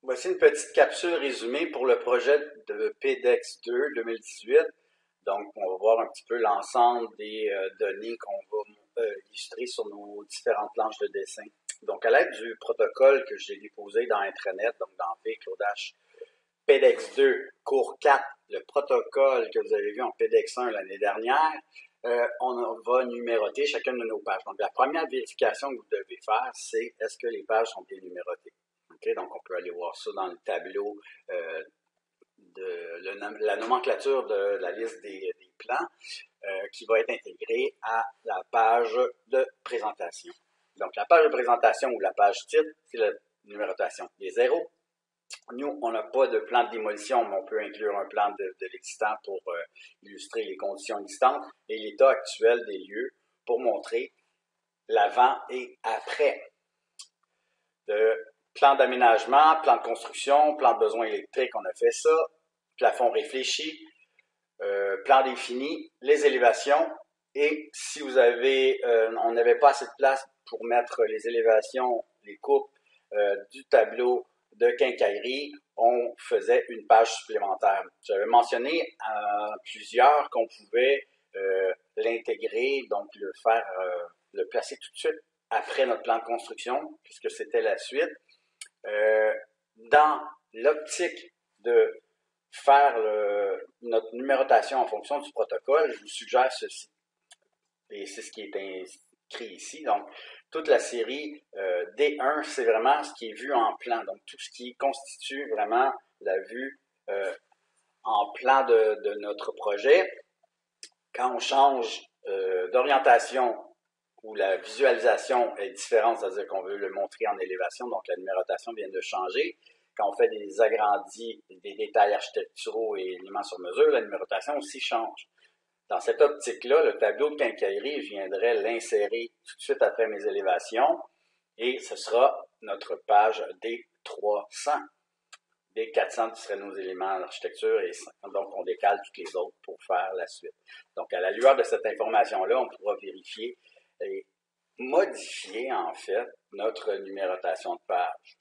Voici une petite capsule résumée pour le projet de PDEX 2 2018. Donc, on va voir un petit peu l'ensemble des données qu'on va illustrer sur nos différentes planches de dessin. Donc, à l'aide du protocole que j'ai déposé dans Intranet, donc dans VClodash PDEX 2, cours 4, le protocole que vous avez vu en PDEX 1 l'année dernière, on va numéroter chacune de nos pages. Donc, la première vérification que vous devez faire, c'est est-ce que les pages sont bien numérotées. Okay, donc, on peut aller voir ça dans le tableau de la nomenclature de la liste des plans qui va être intégrée à la page de présentation. Donc, la page de présentation ou la page titre, c'est la numérotation des zéros. Nous, on n'a pas de plan de démolition, mais on peut inclure un plan de l'existant pour illustrer les conditions existantes et l'état actuel des lieux pour montrer l'avant et après. Plan d'aménagement, plan de construction, plan de besoins électriques, on a fait ça. Plafond réfléchi, plan défini, les élévations. Et si vous avez, on n'avait pas assez de place pour mettre les élévations, les coupes du tableau de quincaillerie, on faisait une page supplémentaire. J'avais mentionné à plusieurs qu'on pouvait l'intégrer, donc le placer tout de suite après notre plan de construction, puisque c'était la suite. Dans l'optique de faire notre numérotation en fonction du protocole, je vous suggère ceci. Et c'est ce qui est inscrit ici. Donc, toute la série D1, c'est vraiment ce qui est vu en plan. Donc, tout ce qui constitue vraiment la vue en plan de notre projet. Quand on change d'orientation où la visualisation est différente, c'est-à-dire qu'on veut le montrer en élévation, donc la numérotation vient de changer. Quand on fait des agrandis, des détails architecturaux et éléments sur mesure, la numérotation aussi change. Dans cette optique-là, le tableau de quincaillerie, je viendrai l'insérer tout de suite après mes élévations et ce sera notre page D300. D400 qui seraient nos éléments d'architecture et donc on décale toutes les autres pour faire la suite. Donc à la lueur de cette information-là, on pourra vérifier et modifier en fait notre numérotation de page.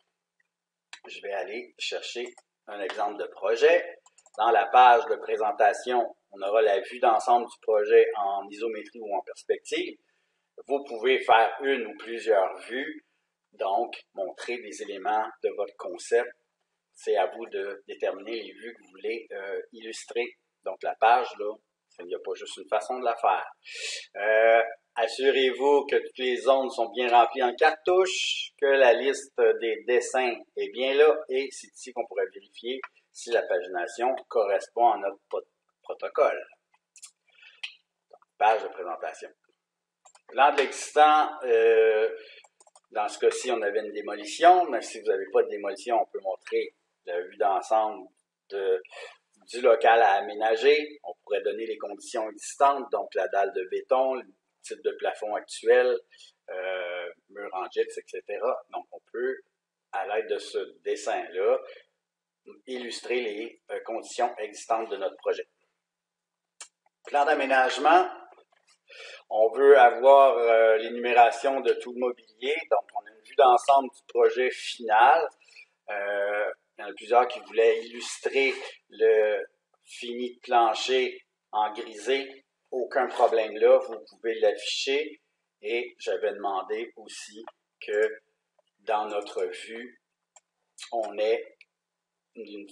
Je vais aller chercher un exemple de projet. Dans la page de présentation, on aura la vue d'ensemble du projet en isométrie ou en perspective. Vous pouvez faire une ou plusieurs vues, donc montrer des éléments de votre concept. C'est à vous de déterminer les vues que vous voulez illustrer. Donc la page, là, il n'y a pas juste une façon de la faire. Assurez-vous que toutes les zones sont bien remplies en cartouche, que la liste des dessins est bien là, et c'est ici qu'on pourrait vérifier si la pagination correspond à notre protocole. Donc, page de présentation. Plan de l'existant, dans ce cas-ci, on avait une démolition, mais si vous n'avez pas de démolition, on peut montrer la vue d'ensemble du local à aménager. On pourrait donner les conditions existantes, donc la dalle de béton, le type de plafond actuel, mur en gyps, etc. Donc, on peut, à l'aide de ce dessin-là, illustrer les conditions existantes de notre projet. Plan d'aménagement, on veut avoir l'énumération de tout le mobilier, donc on a une vue d'ensemble du projet final. Il y en a plusieurs qui voulaient illustrer le fini de plancher en grisé. Aucun problème là, vous pouvez l'afficher. Et j'avais demandé aussi que dans notre vue, on ait une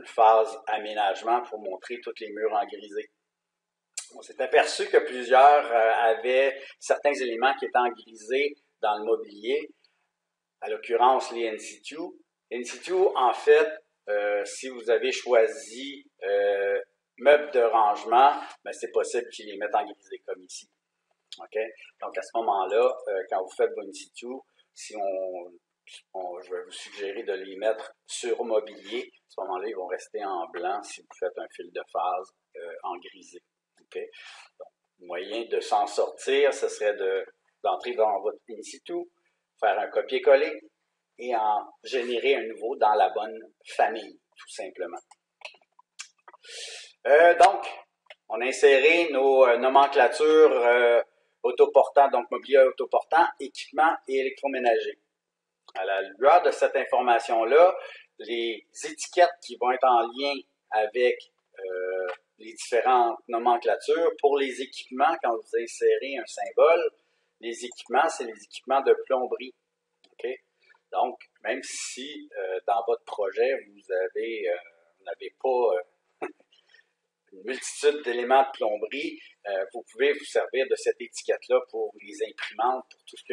phase aménagement pour montrer tous les murs en grisé. On s'est aperçu que plusieurs avaient certains éléments qui étaient en grisé dans le mobilier, à l'occurrence les in situ. In situ, en fait, si vous avez choisi meubles de rangement, ben, c'est possible qu'ils les mettent en grisé comme ici. Okay? Donc à ce moment-là, quand vous faites vos in situ, si je vais vous suggérer de les mettre sur mobilier. À ce moment-là, ils vont rester en blanc si vous faites un fil de phase en grisé. Okay? Donc, moyen de s'en sortir, ce serait d'entrer dans votre in situ, faire un copier-coller et en générer un nouveau dans la bonne famille, tout simplement. Donc, on a inséré nos nomenclatures autoportants, donc mobilier autoportant, équipement et électroménager. À la lueur de cette information-là, les étiquettes qui vont être en lien avec les différentes nomenclatures. Pour les équipements, quand vous insérez un symbole, les équipements, c'est les équipements de plomberie. Okay? Donc, même si dans votre projet, vous n'avez pas une multitude d'éléments de plomberie, vous pouvez vous servir de cette étiquette-là pour les imprimantes, pour tout ce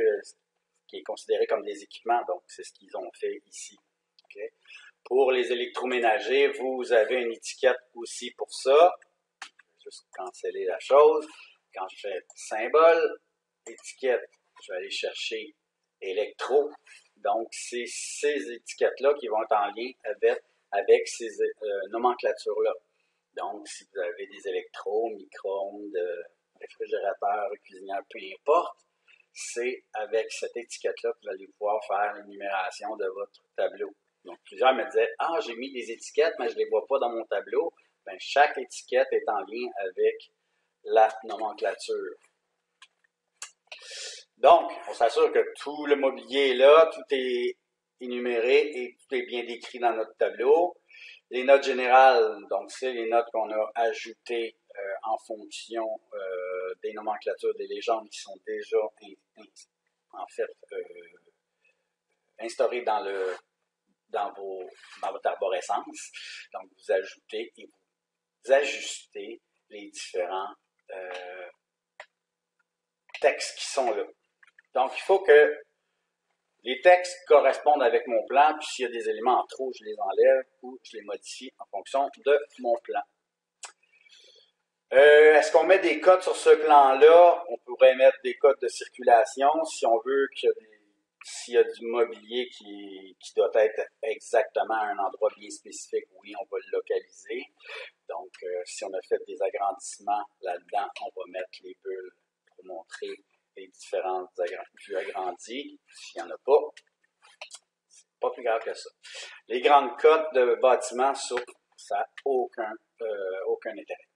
qui est considéré comme des équipements. Donc, c'est ce qu'ils ont fait ici. Okay? Pour les électroménagers, vous avez une étiquette aussi pour ça. Je vais juste canceller la chose. Quand je fais symbole, étiquette, je vais aller chercher électro. Donc, c'est ces étiquettes-là qui vont être en lien avec ces nomenclatures-là. Donc, si vous avez des électros, micro-ondes, réfrigérateurs, cuisinières, peu importe, c'est avec cette étiquette-là que vous allez pouvoir faire l'énumération de votre tableau. Donc, plusieurs me disaient « Ah, j'ai mis des étiquettes, mais je ne les vois pas dans mon tableau. » Bien, chaque étiquette est en lien avec la nomenclature. Donc, on s'assure que tout le mobilier est là, tout est énuméré et tout est bien décrit dans notre tableau. Les notes générales, donc c'est les notes qu'on a ajoutées en fonction des nomenclatures des légendes qui sont déjà instaurées dans votre arborescence. Donc, vous ajoutez et vous ajustez les différents textes qui sont là. Donc, il faut que les textes correspondent avec mon plan, puis s'il y a des éléments en trop, je les enlève ou je les modifie en fonction de mon plan. Est-ce qu'on met des codes sur ce plan-là? On pourrait mettre des codes de circulation si on veut s'il y a du mobilier qui doit être exactement à un endroit bien spécifique, oui, on va le localiser. Donc, si on a fait des agrandissements là-dedans, on va mettre les bulles pour montrer les différentes vues agrandies. S'il n'y en a pas, c'est pas plus grave que ça. Les grandes cotes de bâtiments, ça n'a aucun intérêt.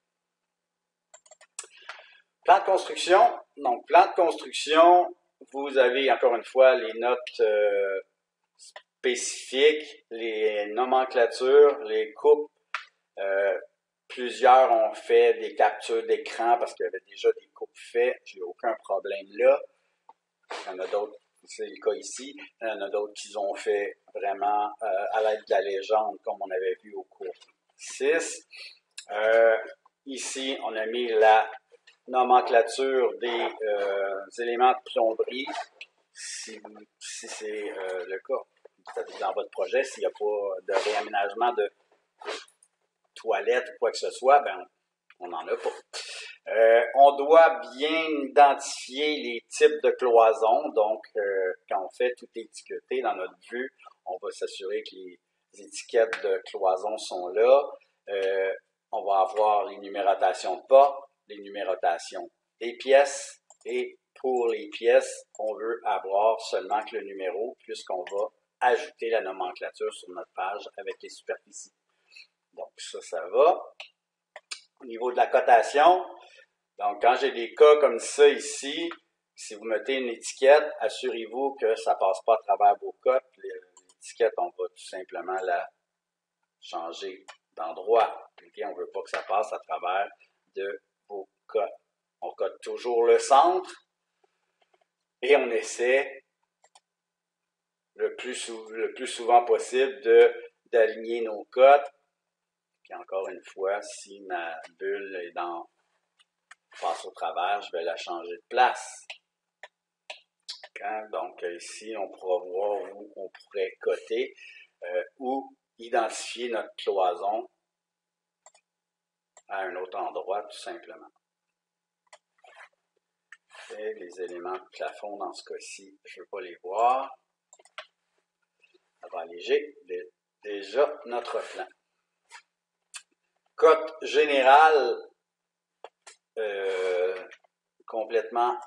Plan de construction. Donc, plan de construction, vous avez encore une fois les notes spécifiques, les nomenclatures, les coupes. Plusieurs ont fait des captures d'écran parce qu'il y avait déjà des coupes faites. J'ai aucun problème là. Il y en a d'autres, c'est le cas ici. Il y en a d'autres qui ont fait vraiment à l'aide de la légende, comme on avait vu au cours 6. Ici, on a mis la nomenclature des éléments de plomberie. Si c'est le cas, dans votre projet, s'il n'y a pas de réaménagement de toilettes ou quoi que ce soit, ben on n'en a pas. On doit bien identifier les types de cloisons. Donc, quand on fait tout étiqueter dans notre vue, on va s'assurer que les étiquettes de cloisons sont là. On va avoir les numérotations de portes, les numérotations des pièces. Et pour les pièces, on veut avoir seulement que le numéro, puisqu'on va ajouter la nomenclature sur notre page avec les superficies. Donc, ça va. Au niveau de la cotation, donc quand j'ai des cas comme ça ici, si vous mettez une étiquette, assurez-vous que ça ne passe pas à travers vos cotes. L'étiquette, on va tout simplement la changer d'endroit. Okay? On ne veut pas que ça passe à travers de vos cotes. On cote toujours le centre et on essaie le plus souvent possible d'aligner nos cotes. Puis encore une fois, si ma bulle passe au travers, je vais la changer de place. Donc ici, on pourra voir où on pourrait coter ou identifier notre cloison à un autre endroit, tout simplement. Et les éléments de plafond, dans ce cas-ci, je ne veux pas les voir. Ça va alléger déjà notre plan. Cote générale, complètement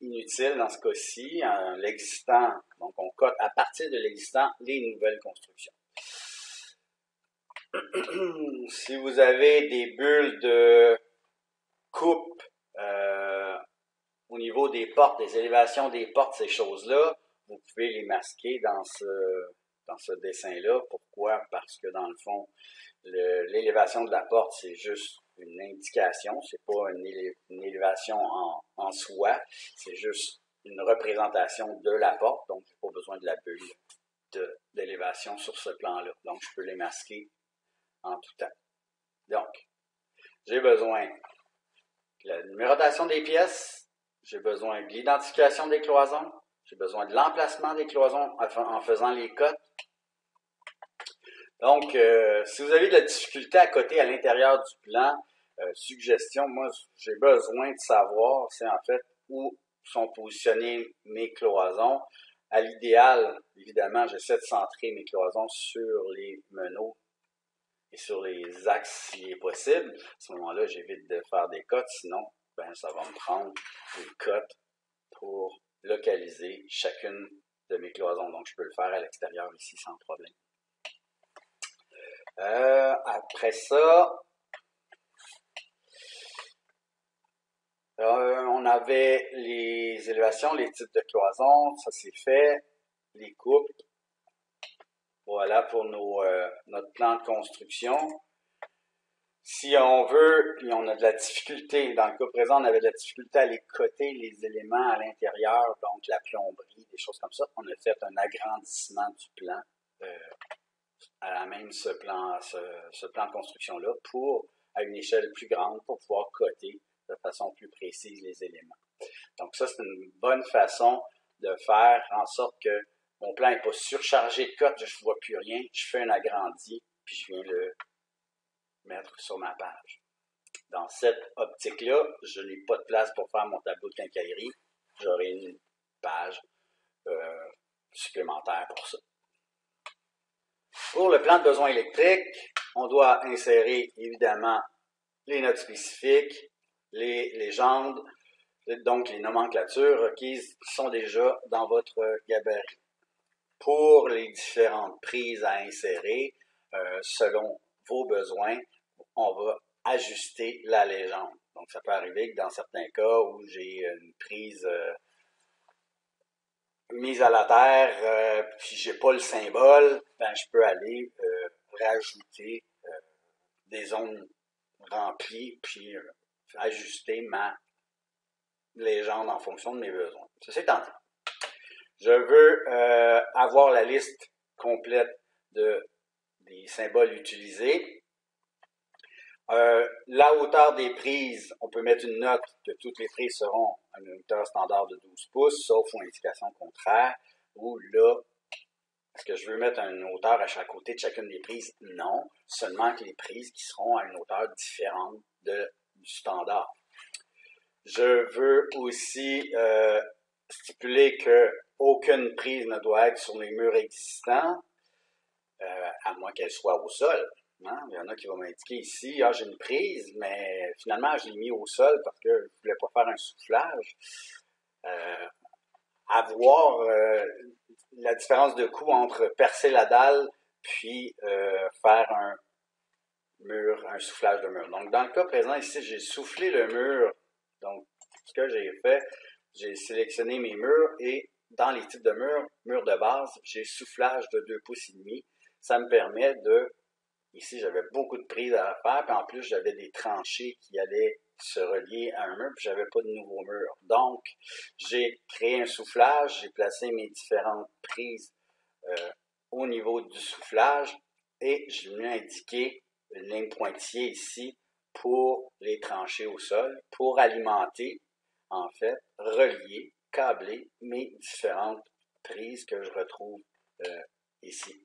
inutile dans ce cas-ci. L'existant, donc on cote à partir de l'existant les nouvelles constructions. Si vous avez des bulles de coupe au niveau des portes, des élévations des portes, ces choses-là, vous pouvez les masquer dans ce dessin-là. Pourquoi? Parce que dans le fond, l'élévation de la porte, c'est juste une indication, c'est pas une élévation en soi, c'est juste une représentation de la porte, donc j'ai pas besoin de la bulle d'élévation sur ce plan-là. Donc, je peux les masquer en tout temps. Donc, j'ai besoin de la numérotation des pièces, j'ai besoin de l'identification des cloisons, j'ai besoin de l'emplacement des cloisons en faisant les cotes. Donc, si vous avez de la difficulté à coter à l'intérieur du plan, suggestion, moi, j'ai besoin de savoir, c'est en fait où sont positionnées mes cloisons. À l'idéal, évidemment, j'essaie de centrer mes cloisons sur les meneaux et sur les axes s'il est possible. À ce moment-là, j'évite de faire des cotes, sinon, ben, ça va me prendre une cote pour localiser chacune de mes cloisons. Donc, je peux le faire à l'extérieur ici sans problème. Après ça, on avait les élévations, les types de cloisons, ça c'est fait, les coupes. Voilà pour notre plan de construction. Si on veut, puis on a de la difficulté, dans le cas présent, on avait de la difficulté à les coter les éléments à l'intérieur, donc la plomberie, des choses comme ça, on a fait un agrandissement du plan à même ce plan de construction-là à une échelle plus grande pour pouvoir coter de façon plus précise les éléments. Donc ça, c'est une bonne façon de faire en sorte que mon plan n'est pas surchargé de cotes, je ne vois plus rien, je fais un agrandi, puis je viens le mettre sur ma page. Dans cette optique-là, je n'ai pas de place pour faire mon tableau de quincaillerie, j'aurai une page supplémentaire pour ça. Pour le plan de besoin électrique, on doit insérer évidemment les notes spécifiques, les légendes, donc les nomenclatures requises qui sont déjà dans votre gabarit. Pour les différentes prises à insérer, selon vos besoins, on va ajuster la légende. Donc ça peut arriver que dans certains cas où j'ai une prise mise à la terre, puis j'ai pas le symbole, ben je peux aller rajouter des zones remplies, puis ajuster ma légende en fonction de mes besoins. Ceci étant dit, je veux avoir la liste complète des symboles utilisés. La hauteur des prises, on peut mettre une note que toutes les prises seront à une hauteur standard de 12 pouces, sauf ou indication contraire, ou là, est-ce que je veux mettre une hauteur à chaque côté de chacune des prises? Non, seulement que les prises qui seront à une hauteur différente du standard. Je veux aussi stipuler qu'aucune prise ne doit être sur les murs existants, à moins qu'elle soit au sol. Hein? Il y en a qui vont m'indiquer ici, j'ai une prise, mais finalement, je l'ai mis au sol parce que je ne voulais pas faire un soufflage. Avoir la différence de coût entre percer la dalle puis faire un soufflage de mur. Donc, dans le cas présent, ici, j'ai soufflé le mur. Donc, ce que j'ai fait, j'ai sélectionné mes murs et dans les types de murs de base, j'ai soufflage de 2 pouces et demi. Ça me permet ici, j'avais beaucoup de prises à faire, puis en plus, j'avais des tranchées qui allaient se relier à un mur, puis j'avais pas de nouveau mur. Donc, j'ai créé un soufflage, j'ai placé mes différentes prises au niveau du soufflage et je lui ai indiqué une ligne pointillée ici pour les tranchées au sol, pour alimenter, en fait, relier, câbler mes différentes prises que je retrouve ici.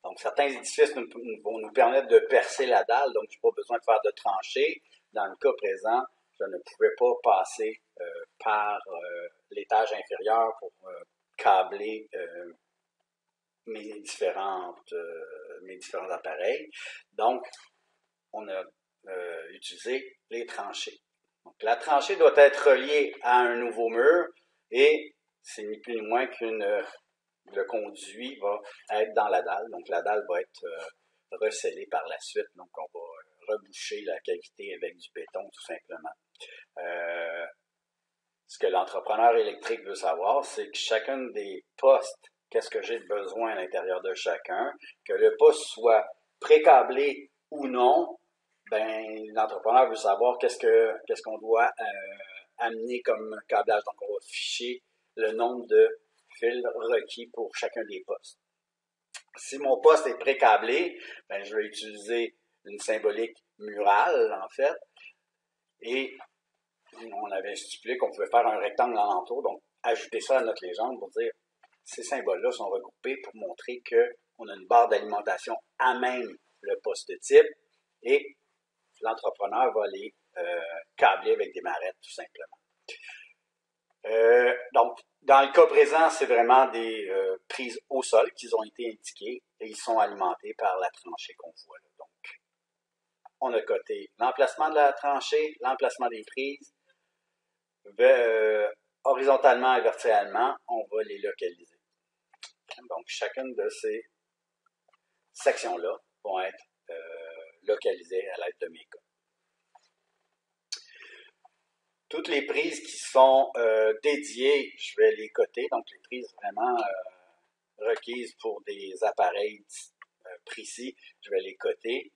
Donc, certains édifices vont nous permettre de percer la dalle, donc je n'ai pas besoin de faire de tranchées. Dans le cas présent, je ne pouvais pas passer par l'étage inférieur pour câbler mes différents appareils. Donc, on a utilisé les tranchées. Donc, la tranchée doit être reliée à un nouveau mur et c'est ni plus ni moins le conduit va être dans la dalle. Donc, la dalle va être recellée par la suite. Donc, on va reboucher la cavité avec du béton, tout simplement. ce que l'entrepreneur électrique veut savoir, c'est que chacun des postes, qu'est-ce que j'ai besoin à l'intérieur de chacun, que le poste soit pré-câblé ou non, ben l'entrepreneur veut savoir qu'est-ce qu'on doit amener comme câblage. Donc, on va ficher le nombre de fils requis pour chacun des postes. Si mon poste est pré-câblé, ben, je vais utiliser une symbolique murale, en fait, et on avait stipulé qu'on pouvait faire un rectangle alentour, donc ajouter ça à notre légende pour dire ces symboles-là sont regroupés pour montrer qu'on a une barre d'alimentation à même le poste type et l'entrepreneur va les câbler avec des marettes, tout simplement. Donc, dans le cas présent, c'est vraiment des prises au sol qui ont été indiquées et ils sont alimentés par la tranchée qu'on voit là. Donc, on a coté l'emplacement de la tranchée, l'emplacement des prises, horizontalement et verticalement, on va les localiser. Donc, chacune de ces sections-là vont être localisées à l'aide de mes codes. Toutes les prises qui sont dédiées, je vais les coter, donc les prises vraiment requises pour des appareils précis, je vais les coter.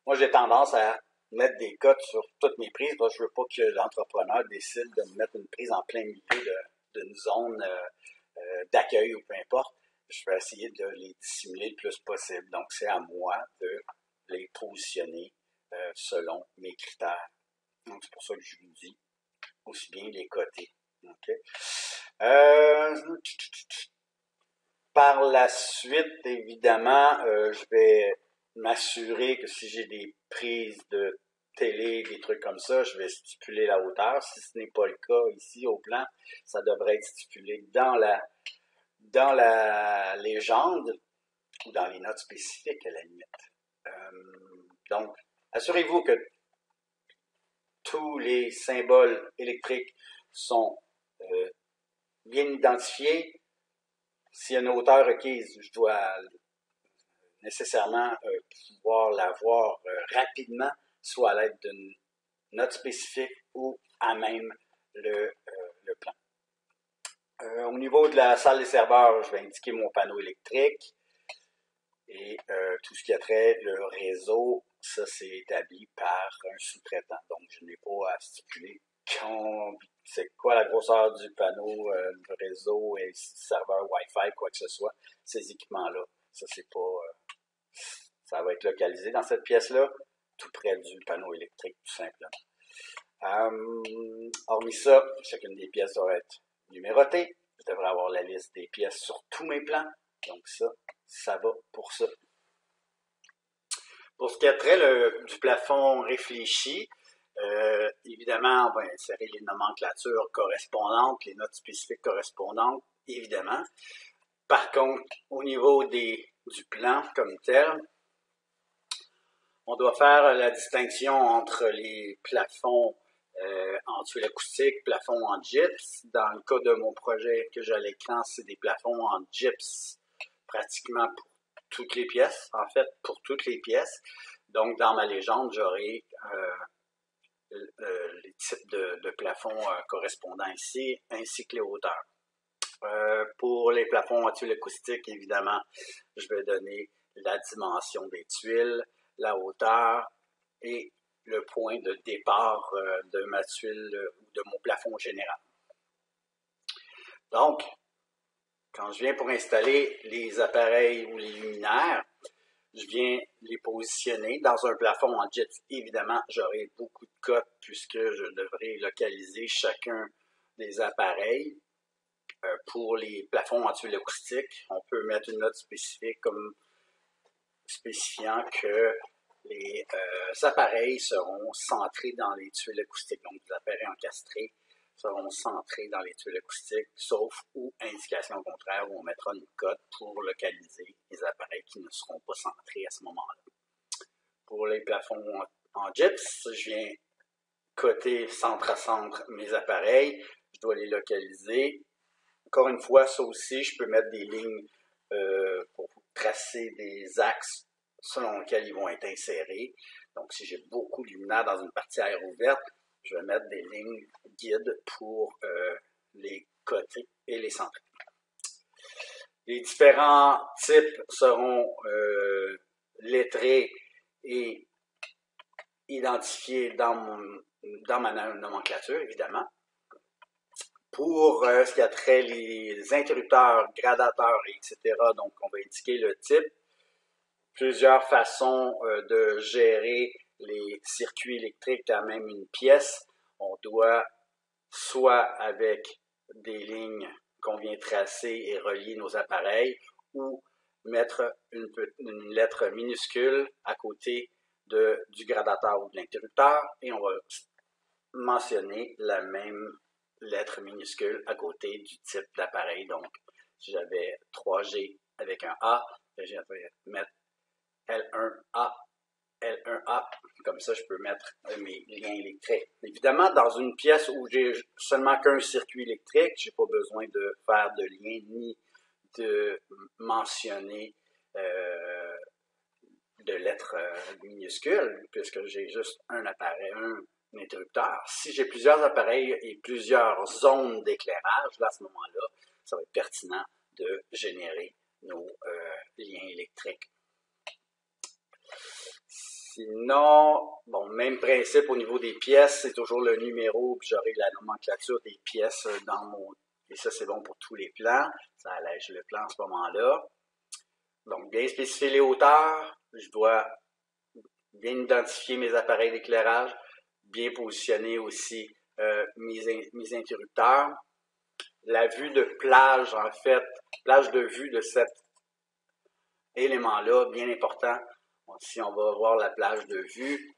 Moi, j'ai tendance à mettre des cotes sur toutes mes prises, parce que je ne veux pas que l'entrepreneur décide de me mettre une prise en plein milieu d'une zone d'accueil ou peu importe. Je vais essayer de les dissimuler le plus possible. Donc, c'est à moi de les positionner selon mes critères. Donc, c'est pour ça que je vous dis aussi bien les coter. Okay. Par la suite, évidemment, je vais m'assurer que si j'ai des prises de télé, des trucs comme ça, je vais stipuler la hauteur. Si ce n'est pas le cas ici au plan, ça devrait être stipulé dans la légende ou dans les notes spécifiques à la limite. Donc, assurez-vous que tous les symboles électriques sont bien identifiés. S'il y a une hauteur requise, je dois nécessairement pouvoir la voir rapidement, soit à l'aide d'une note spécifique ou à même le plan. Au niveau de la salle des serveurs, je vais indiquer mon panneau électrique et tout ce qui a trait le réseau, ça c'est établi par un sous-traitant. Donc, je n'ai pas à stipuler c'est quoi la grosseur du panneau, le réseau et le serveur Wi-Fi, quoi que ce soit. Ces équipements-là, ça c'est pas... ça va être localisé dans cette pièce-là, tout près du panneau électrique, tout simplement. Hormis ça, chacune des pièces doit être numérotée. Je devrais avoir la liste des pièces sur tous mes plans. Donc ça va pour ça. Pour ce qui a trait du plafond réfléchi, évidemment, on va insérer les nomenclatures correspondantes, les notes spécifiques correspondantes, évidemment. Par contre, au niveau du plan comme tel, on doit faire la distinction entre les plafonds en tuiles acoustiques, plafonds en gyps. Dans le cas de mon projet que j'ai à l'écran, c'est des plafonds en gyps pratiquement pour toutes les pièces, en fait, pour toutes les pièces. Donc, dans ma légende, j'aurai les types de plafonds correspondants ici, ainsi que les hauteurs. Pour les plafonds en tuiles acoustiques, évidemment, je vais donner la dimension des tuiles, la hauteur et le point de départ de ma tuile ou de mon plafond général. Donc, quand je viens pour installer les appareils ou les luminaires, je viens les positionner dans un plafond en jet. Évidemment, j'aurai beaucoup de cotes puisque je devrais localiser chacun des appareils. Pour les plafonds en tuiles acoustiques, on peut mettre une note spécifique comme spécifiant que les appareils seront centrés dans les tuiles acoustiques. Donc, les appareils encastrés seront centrés dans les tuiles acoustiques, sauf ou indication contraire où on mettra une cote pour localiser les appareils qui ne seront pas centrés à ce moment-là. Pour les plafonds en gyps, je viens coter centre à centre mes appareils. Je dois les localiser. Encore une fois, ça aussi, je peux mettre des lignes pour tracer des axes selon lesquels ils vont être insérés. Donc, si j'ai beaucoup de luminaires dans une partie air ouverte, je vais mettre des lignes guides pour les côtés et les centrés. Les différents types seront lettrés et identifiés dans ma nomenclature, évidemment. Pour ce qui a trait les interrupteurs, gradateurs, etc., donc on va indiquer le type. Plusieurs façons de gérer les circuits électriques à même une pièce. On doit soit avec des lignes qu'on vient tracer et relier nos appareils, ou mettre une lettre minuscule à côté du gradateur ou de l'interrupteur, et on va mentionner la même lettre minuscule à côté du type d'appareil. Donc, si j'avais 3G avec un A, je vais mettre L1A, L1A, comme ça je peux mettre mes liens électriques. Évidemment, dans une pièce où j'ai seulement qu'un circuit électrique, je n'ai pas besoin de faire de lien ni de mentionner de lettres minuscules, puisque j'ai juste un appareil, un interrupteur. Si j'ai plusieurs appareils et plusieurs zones d'éclairage, là, à ce moment-là, ça va être pertinent de générer nos liens électriques. Sinon, bon, même principe au niveau des pièces, c'est toujours le numéro, puis j'aurai la nomenclature des pièces dans mon... Et ça, c'est bon pour tous les plans. Ça allège le plan à ce moment-là. Donc, bien spécifier les hauteurs. Je dois bien identifier mes appareils d'éclairage, bien positionner aussi mes interrupteurs. La vue de plage, en fait, plage de vue de cet élément-là, bien important. Si on va voir la plage de vue,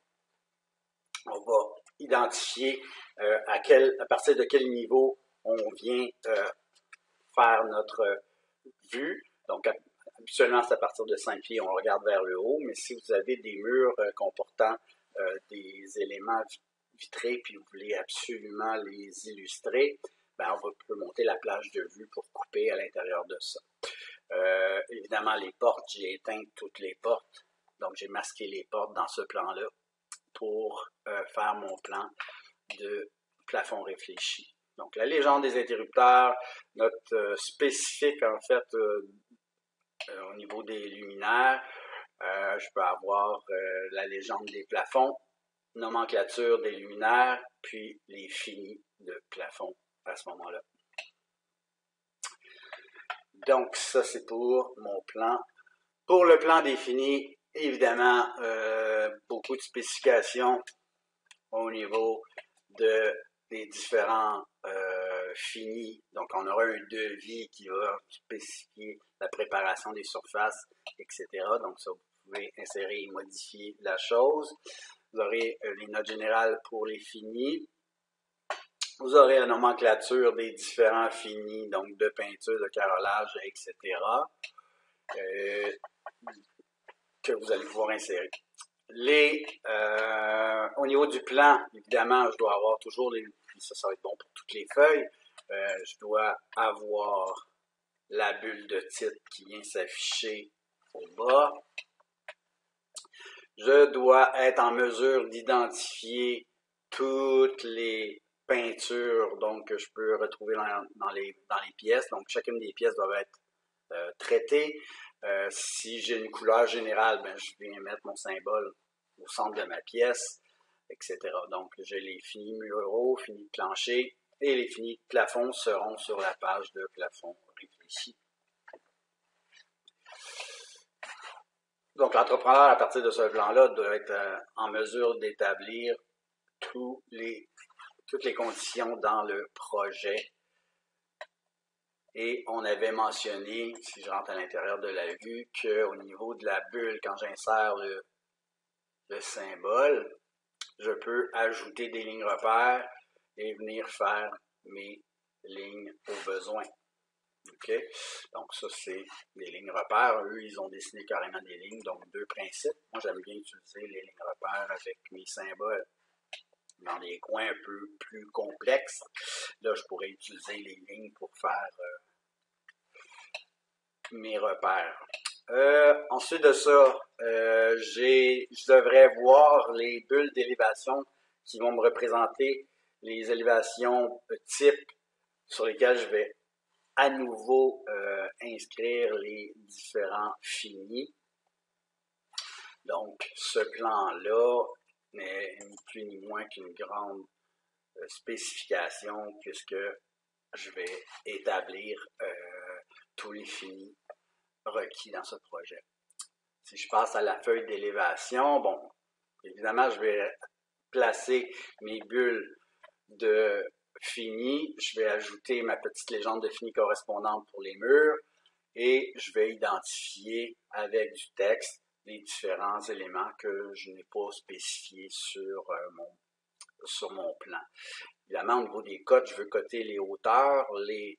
on va identifier à partir de quel niveau on vient faire notre vue. Donc, habituellement, c'est à partir de 5 pieds, on regarde vers le haut, mais si vous avez des murs comportant des éléments vitrés, puis vous voulez absolument les illustrer, ben, on peut monter la plage de vue pour couper à l'intérieur de ça. Évidemment, les portes, j'ai éteint toutes les portes, donc j'ai masqué les portes dans ce plan-là pour faire mon plan de plafond réfléchi. Donc, la légende des interrupteurs, notre spécifique, en fait, au niveau des luminaires, je peux avoir la légende des plafonds, nomenclature des luminaires, puis les finis de plafond à ce moment-là. Donc, ça, c'est pour mon plan. Pour le plan défini, évidemment, beaucoup de spécifications au niveau des différents finis. Donc, on aura un devis qui va spécifier la préparation des surfaces, etc. Donc, ça, vous pouvez insérer et modifier la chose. Vous aurez les notes générales pour les finis. Vous aurez la nomenclature des différents finis, donc de peinture, de carrelage, etc. Que vous allez pouvoir insérer. Au niveau du plan, évidemment, je dois avoir toujours ça va être bon pour toutes les feuilles. Je dois avoir la bulle de titre qui vient s'afficher au bas. Je dois être en mesure d'identifier toutes les peintures donc, que je peux retrouver dans les pièces. Donc, chacune des pièces doit être traitée. Si j'ai une couleur générale, ben, je viens mettre mon symbole au centre de ma pièce, etc. Donc, j'ai les finis muraux, finis de plancher et les finis de plafond seront sur la page de plafond réfléchi. Donc, l'entrepreneur, à partir de ce plan-là, doit être en mesure d'établir toutes les conditions dans le projet. Et on avait mentionné, si je rentre à l'intérieur de la vue, qu'au niveau de la bulle, quand j'insère le symbole, je peux ajouter des lignes repères et venir faire mes lignes au besoin. OK? Donc, ça, c'est des lignes repères. Eux, ils ont dessiné carrément des lignes, donc deux principes. Moi, j'aime bien utiliser les lignes repères avec mes symboles dans des coins un peu plus complexes. Là, je pourrais utiliser les lignes pour faire mes repères. Ensuite de ça, je devrais voir les bulles d'élévation qui vont me représenter les élévations types sur lesquelles je vais à nouveau inscrire les différents finis. Donc, ce plan-là n'est ni plus ni moins qu'une grande spécification puisque je vais établir tous les finis requis dans ce projet. Si je passe à la feuille d'élévation, bon, évidemment, je vais placer mes bulles de fini, je vais ajouter ma petite légende de fini correspondante pour les murs et je vais identifier avec du texte les différents éléments que je n'ai pas spécifiés sur mon plan. Évidemment, au niveau des cotes, je veux coter les hauteurs. Les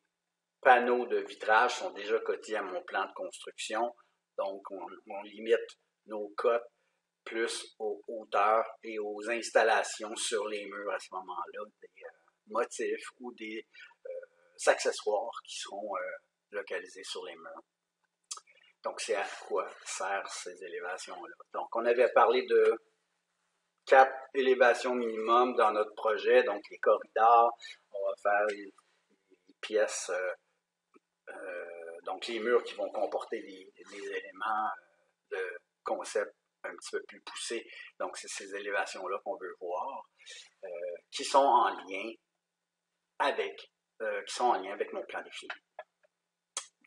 panneaux de vitrage sont déjà cotés à mon plan de construction. Donc, on limite nos cotes plus aux hauteurs et aux installations sur les murs à ce moment-là, des motifs ou des accessoires qui seront localisés sur les murs. Donc, c'est à quoi servent ces élévations-là. Donc, on avait parlé de 4 élévations minimum dans notre projet, donc les corridors, on va faire les pièces, donc les murs qui vont comporter des éléments de concept un petit peu plus poussés. Donc, c'est ces élévations-là qu'on veut voir, qui sont en lien avec mon plan défini.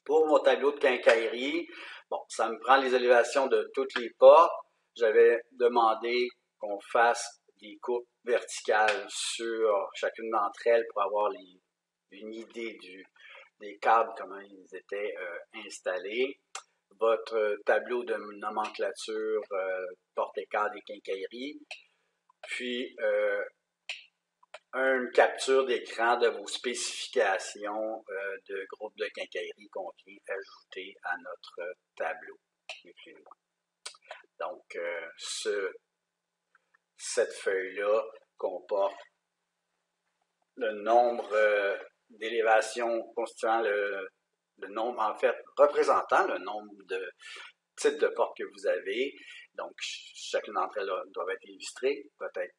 Pour mon tableau de quincaillerie, bon, ça me prend les élévations de toutes les portes. J'avais demandé qu'on fasse des coupes verticales sur chacune d'entre elles pour avoir une idée des câbles, comment ils étaient installés. Votre tableau de nomenclature porte-cadre et quincaillerie. Puis, une capture d'écran de vos spécifications de groupe de quincaillerie qu'on vient ajouter à notre tableau. Donc, cette feuille-là comporte le nombre d'élévations constituant le nombre, en fait, représentant le nombre de types de portes que vous avez. Donc, chacune d'entre elles doit être illustrée, peut être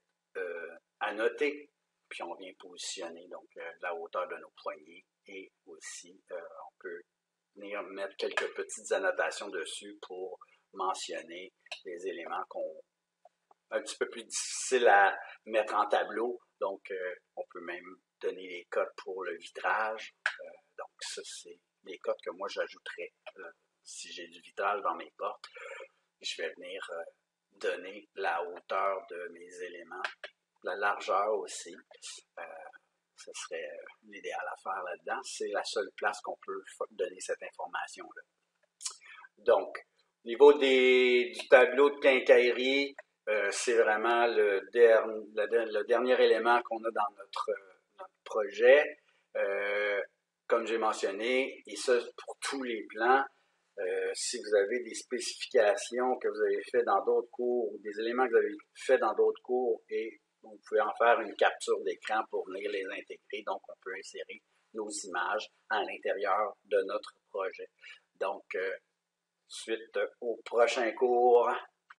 annotée. Puis on vient positionner donc la hauteur de nos poignées et aussi on peut venir mettre quelques petites annotations dessus pour mentionner les éléments un petit peu plus difficiles à mettre en tableau. Donc on peut même donner les codes pour le vitrage. Donc ça c'est les codes que moi j'ajouterais si j'ai du vitrage dans mes portes. Je vais venir donner la hauteur de mes éléments. La largeur aussi, ce serait l'idéal à faire là-dedans. C'est la seule place qu'on peut donner cette information-là. Donc, au niveau du tableau de quincaillerie, c'est vraiment le dernier élément qu'on a dans notre projet. Comme j'ai mentionné, et ça pour tous les plans, si vous avez des spécifications que vous avez fait dans d'autres cours ou des éléments que vous avez fait dans d'autres cours et vous pouvez en faire une capture d'écran pour venir les intégrer. Donc, on peut insérer nos images à l'intérieur de notre projet. Donc, suite au prochain cours.